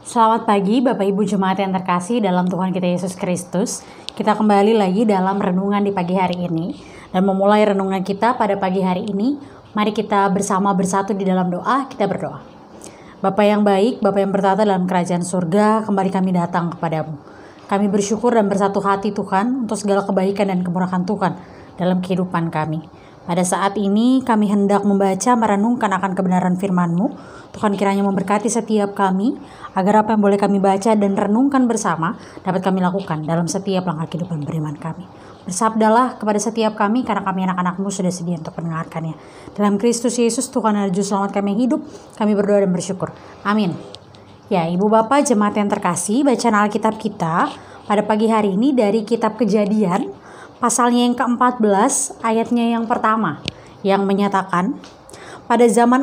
Selamat pagi Bapak Ibu Jemaat yang terkasih dalam Tuhan kita Yesus Kristus. Kita kembali lagi dalam renungan di pagi hari ini. Dan memulai renungan kita pada pagi hari ini, mari kita bersama bersatu di dalam doa, kita berdoa. Bapa yang baik, Bapa yang bertata dalam kerajaan surga, kembali kami datang kepadamu. Kami bersyukur dan bersatu hati Tuhan untuk segala kebaikan dan kemurahan Tuhan dalam kehidupan kami. Pada saat ini kami hendak membaca, merenungkan akan kebenaran firman-Mu. Tuhan kiranya memberkati setiap kami, agar apa yang boleh kami baca dan renungkan bersama dapat kami lakukan dalam setiap langkah kehidupan beriman kami. Bersabdalah kepada setiap kami, karena kami anak-anak-Mu sudah sedia untuk mendengarkannya. Dalam Kristus Yesus Tuhan dan Juru Selamat kami hidup, kami berdoa dan bersyukur. Amin. Ya, Ibu Bapak Jemaat yang terkasih, bacaan Alkitab kita pada pagi hari ini dari Kitab Kejadian, pasalnya yang ke-14, ayatnya yang pertama, yang menyatakan, pada zaman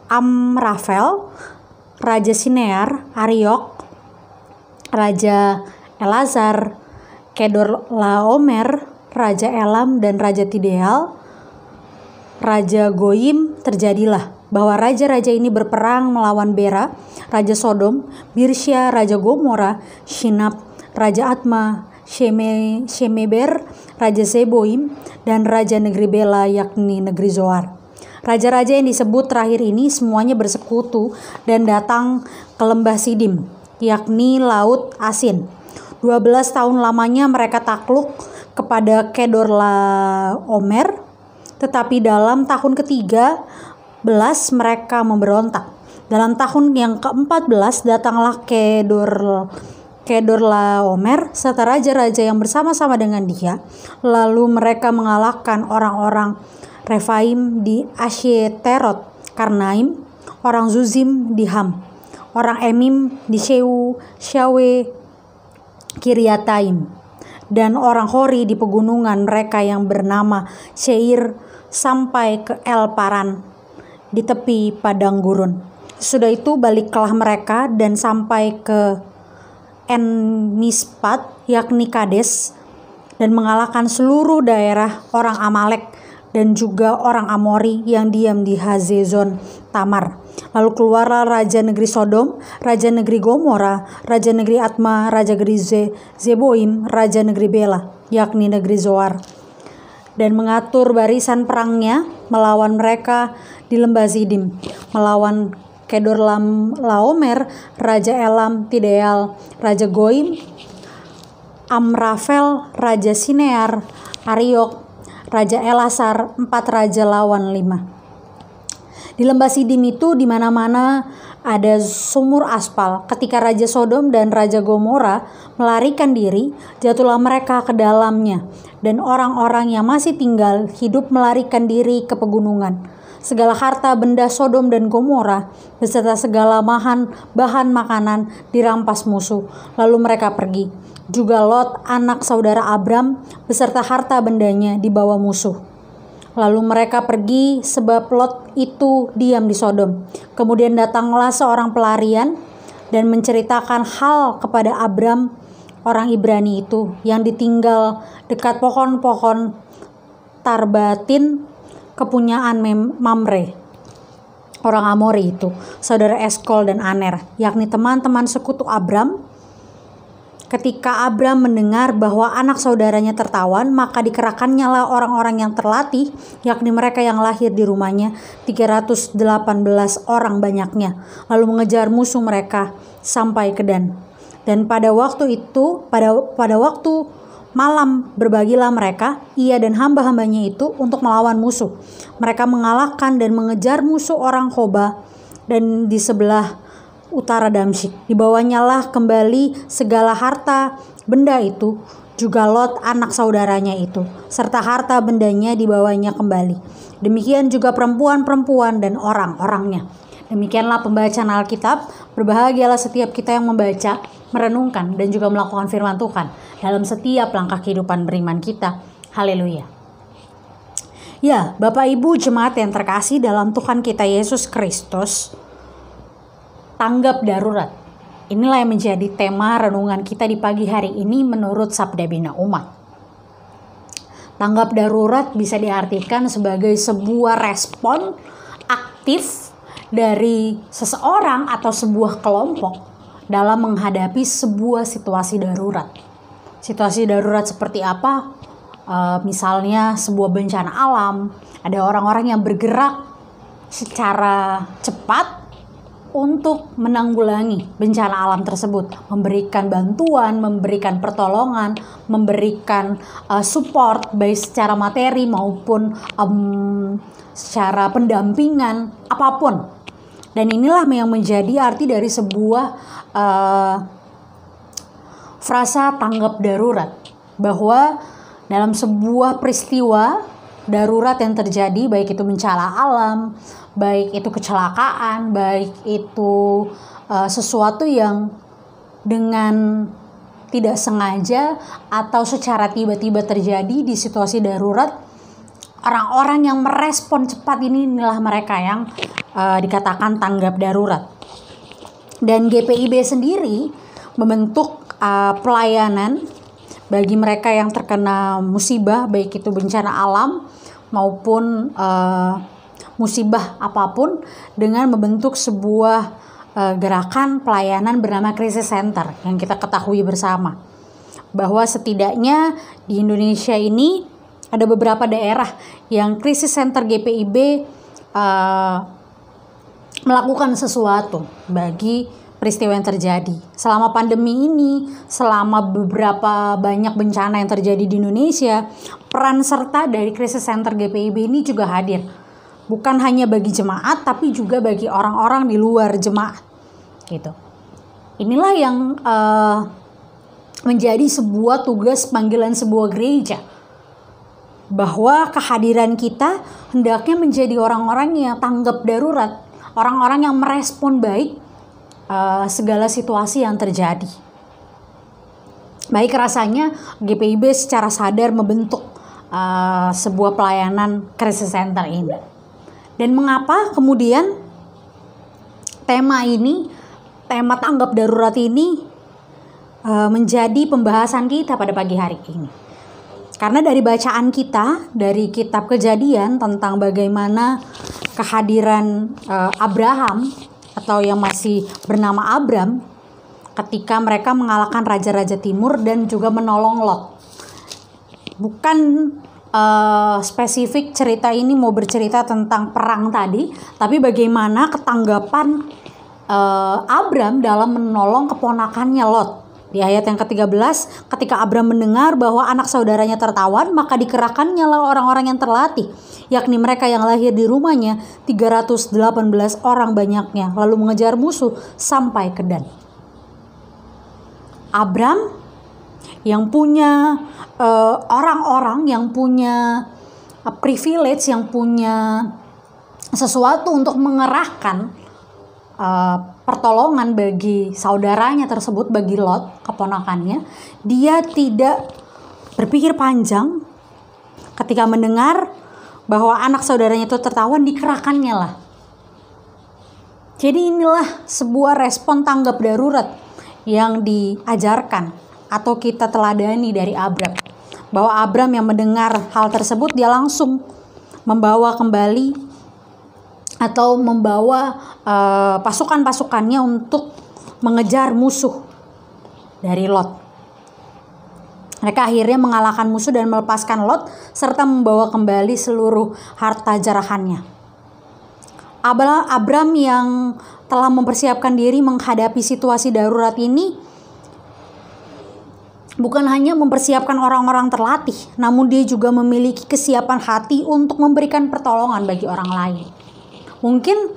Amrafel, Raja Sinear, Ariok, Raja Elazar, Kedorlaomer, Raja Elam, dan Raja Tideal, Raja Goyim, terjadilah bahwa raja-raja ini berperang melawan Bera, Raja Sodom, Birsya, Raja Gomora, Shinab, Raja Atma, Shemeber, Raja Zeboim, dan Raja Negeri Bela, yakni Negeri Zoar. Raja-raja yang disebut terakhir ini semuanya bersekutu dan datang ke lembah Sidim, yakni Laut Asin. 12 tahun lamanya mereka takluk kepada Kedorlaomer, tetapi dalam tahun ke-13 mereka memberontak. Dalam tahun yang ke-14 datanglah Kedorlaomer serta raja-raja yang bersama-sama dengan dia. Lalu mereka mengalahkan orang-orang Refaim di Asyeterot Karnaim, orang Zuzim di Ham, orang Emim di Syawe Kiryataim, dan orang Hori di pegunungan mereka yang bernama Seir sampai ke El Paran di tepi padang gurun. Sudah itu baliklah mereka dan sampai ke En-Mispat, yakni Kades, dan mengalahkan seluruh daerah orang Amalek dan juga orang Amori yang diam di Hazezon Tamar. Lalu keluarlah Raja Negeri Sodom, Raja Negeri Gomora, Raja Negeri Atma, Raja Negeri Zeboim, Raja Negeri Bela, yakni Negeri Zoar, dan mengatur barisan perangnya melawan mereka di lembah Sidim, melawan Kedorlaomer, Raja Elam, Tideal, Raja Goyim, Amrafel, Raja Sinear, Ariok, Raja Elazar, 4 raja lawan 5. Di lembah Sidim itu di mana-mana ada sumur aspal. Ketika Raja Sodom dan Raja Gomora melarikan diri, jatuhlah mereka ke dalamnya, dan orang-orang yang masih tinggal hidup melarikan diri ke pegunungan. Segala harta benda Sodom dan Gomora beserta segala bahan makanan dirampas musuh. Lalu mereka pergi. Juga Lot, anak saudara Abram, beserta harta bendanya dibawa musuh. Lalu mereka pergi sebab Lot itu diam di Sodom. Kemudian datanglah seorang pelarian dan menceritakan hal kepada Abram, orang Ibrani itu, yang ditinggal dekat pohon-pohon Tarbatin, kepunyaan Mamre, orang Amori itu, saudara Eskol dan Aner, yakni teman-teman sekutu Abram. Ketika Abram mendengar bahwa anak saudaranya tertawan, maka dikerahkannya lah orang-orang yang terlatih, yakni mereka yang lahir di rumahnya, 318 orang banyaknya, lalu mengejar musuh mereka sampai ke Dan. Dan pada waktu itu, pada waktu malam berbagilah mereka, ia dan hamba-hambanya itu, untuk melawan musuh. Mereka mengalahkan dan mengejar musuh orang Hoba dan di sebelah utara Damsyik. Dibawanya lah kembali segala harta benda itu, juga Lot anak saudaranya itu, serta harta bendanya dibawanya kembali. Demikian juga perempuan-perempuan dan orang-orangnya. Demikianlah pembacaan Alkitab. Berbahagialah setiap kita yang membaca, merenungkan, dan juga melakukan firman Tuhan dalam setiap langkah kehidupan beriman kita. Haleluya. Ya, Bapak Ibu Jemaat yang terkasih dalam Tuhan kita Yesus Kristus, tanggap darurat. Inilah yang menjadi tema renungan kita di pagi hari ini menurut Sabda Bina Umat. Tanggap darurat bisa diartikan sebagai sebuah respon aktif dari seseorang atau sebuah kelompok dalam menghadapi sebuah situasi darurat. Situasi darurat seperti apa? Misalnya sebuah bencana alam, ada orang-orang yang bergerak secara cepat untuk menanggulangi bencana alam tersebut, memberikan bantuan, memberikan pertolongan, memberikan support baik secara materi maupun secara pendampingan apapun. Dan inilah yang menjadi arti dari sebuah frasa tanggap darurat, bahwa dalam sebuah peristiwa darurat yang terjadi, baik itu bencana alam, baik itu kecelakaan, baik itu sesuatu yang dengan tidak sengaja atau secara tiba-tiba terjadi di situasi darurat, orang-orang yang merespon cepat inilah mereka yang dikatakan tanggap darurat. Dan GPIB sendiri membentuk pelayanan bagi mereka yang terkena musibah, baik itu bencana alam maupun musibah apapun, dengan membentuk sebuah gerakan pelayanan bernama Crisis Center yang kita ketahui bersama. Bahwa setidaknya di Indonesia ini ada beberapa daerah yang Crisis Center GPIB melakukan sesuatu bagi peristiwa yang terjadi. Selama pandemi ini, selama beberapa banyak bencana yang terjadi di Indonesia, peran serta dari Crisis Center GPIB ini juga hadir. Bukan hanya bagi jemaat, tapi juga bagi orang-orang di luar jemaat. Gitu. Inilah yang menjadi sebuah tugas panggilan sebuah gereja. Bahwa kehadiran kita hendaknya menjadi orang-orang yang tanggap darurat. Orang-orang yang merespon baik segala situasi yang terjadi. Baik rasanya GPIB secara sadar membentuk sebuah pelayanan Crisis Center ini. Dan mengapa kemudian tema tanggap darurat ini menjadi pembahasan kita pada pagi hari ini? Karena dari bacaan kita dari kitab Kejadian tentang bagaimana kehadiran Abraham atau yang masih bernama Abram ketika mereka mengalahkan raja-raja timur dan juga menolong Lot. Bukan spesifik cerita ini mau bercerita tentang perang tadi, tapi bagaimana ketanggapan Abram dalam menolong keponakannya Lot. Di ayat yang ke-13, ketika Abram mendengar bahwa anak saudaranya tertawan, maka dikerahkannya lah orang-orang yang terlatih, yakni mereka yang lahir di rumahnya, 318 orang banyaknya, lalu mengejar musuh sampai ke Dan. Abram yang punya orang-orang yang punya privilege, yang punya sesuatu untuk mengerahkan pertolongan bagi saudaranya tersebut, bagi Lot, keponakannya, dia tidak berpikir panjang ketika mendengar bahwa anak saudaranya itu tertawan, dikerahkannya lah. Jadi inilah sebuah respon tanggap darurat yang diajarkan atau kita teladani dari Abram. Bahwa Abram yang mendengar hal tersebut, dia langsung membawa kembali atau membawa pasukan-pasukannya untuk mengejar musuh dari Lot. Mereka akhirnya mengalahkan musuh dan melepaskan Lot serta membawa kembali seluruh harta jarahannya. Abram yang telah mempersiapkan diri menghadapi situasi darurat ini bukan hanya mempersiapkan orang-orang terlatih, namun dia juga memiliki kesiapan hati untuk memberikan pertolongan bagi orang lain. Mungkin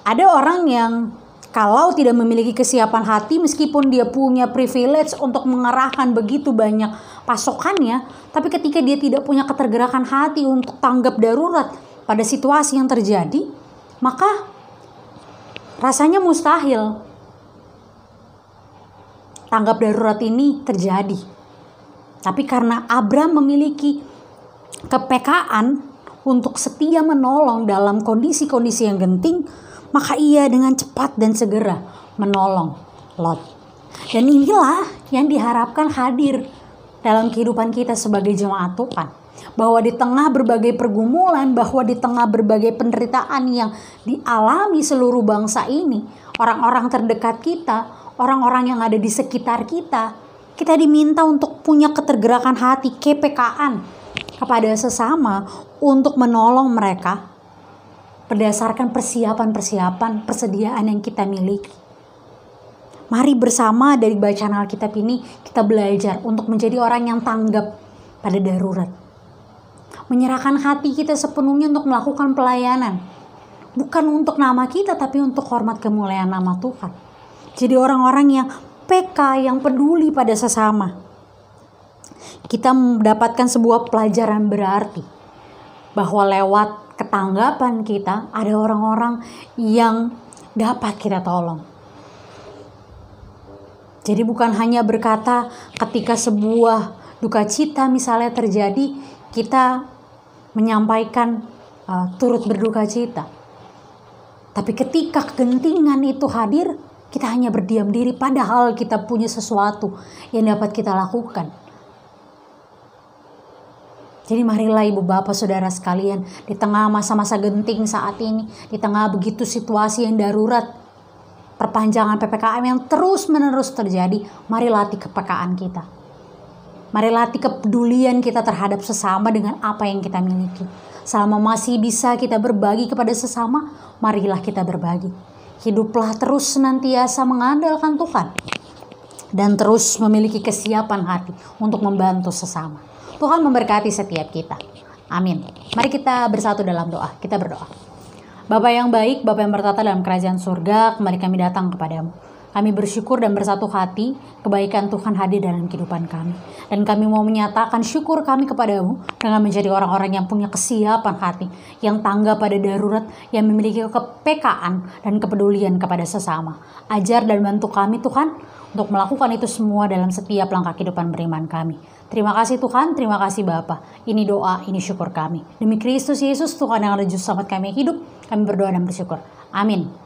ada orang yang kalau tidak memiliki kesiapan hati, meskipun dia punya privilege untuk mengerahkan begitu banyak pasokannya, tapi ketika dia tidak punya ketergerakan hati untuk tanggap darurat pada situasi yang terjadi, maka rasanya mustahil tanggap darurat ini terjadi. Tapi karena Abram memiliki kepekaan untuk setia menolong dalam kondisi-kondisi yang genting, maka ia dengan cepat dan segera menolong Lot. Dan inilah yang diharapkan hadir dalam kehidupan kita sebagai jemaat Tuhan. Bahwa di tengah berbagai pergumulan, bahwa di tengah berbagai penderitaan yang dialami seluruh bangsa ini, orang-orang terdekat kita, orang-orang yang ada di sekitar kita, kita diminta untuk punya ketergerakan hati, kepekaan kepada sesama untuk menolong mereka berdasarkan persiapan-persiapan persediaan yang kita miliki. Mari bersama dari bacaan Alkitab ini kita belajar untuk menjadi orang yang tanggap pada darurat. Menyerahkan hati kita sepenuhnya untuk melakukan pelayanan. Bukan untuk nama kita, tapi untuk hormat kemuliaan nama Tuhan. Jadi orang-orang yang peka, yang peduli pada sesama. Kita mendapatkan sebuah pelajaran berarti bahwa lewat ketanggapan kita ada orang-orang yang dapat kita tolong. Jadi bukan hanya berkata ketika sebuah duka cita misalnya terjadi, kita menyampaikan turut berduka cita. Tapi ketika kegentingan itu hadir, kita hanya berdiam diri padahal kita punya sesuatu yang dapat kita lakukan. Jadi marilah ibu bapak saudara sekalian, di tengah masa-masa genting saat ini, di tengah begitu situasi yang darurat, perpanjangan PPKM yang terus-menerus terjadi, mari latih kepekaan kita. Mari latih kepedulian kita terhadap sesama dengan apa yang kita miliki. Selama masih bisa kita berbagi kepada sesama, marilah kita berbagi. Hiduplah terus senantiasa mengandalkan Tuhan. Dan terus memiliki kesiapan hati untuk membantu sesama. Tuhan memberkati setiap kita. Amin. Mari kita bersatu dalam doa. Kita berdoa. Bapa yang baik, Bapa yang bertata dalam kerajaan surga, kembali kami datang kepadamu. Kami bersyukur dan bersatu hati, kebaikan Tuhan hadir dalam kehidupan kami. Dan kami mau menyatakan syukur kami kepadamu dengan menjadi orang-orang yang punya kesiapan hati, yang tanggap pada darurat, yang memiliki kepekaan dan kepedulian kepada sesama. Ajar dan bantu kami Tuhan, untuk melakukan itu semua dalam setiap langkah kehidupan beriman kami. Terima kasih Tuhan, terima kasih Bapa. Ini doa, ini syukur kami. Demi Kristus Yesus Tuhan yang ada juru selamat kami hidup, kami berdoa dan bersyukur. Amin.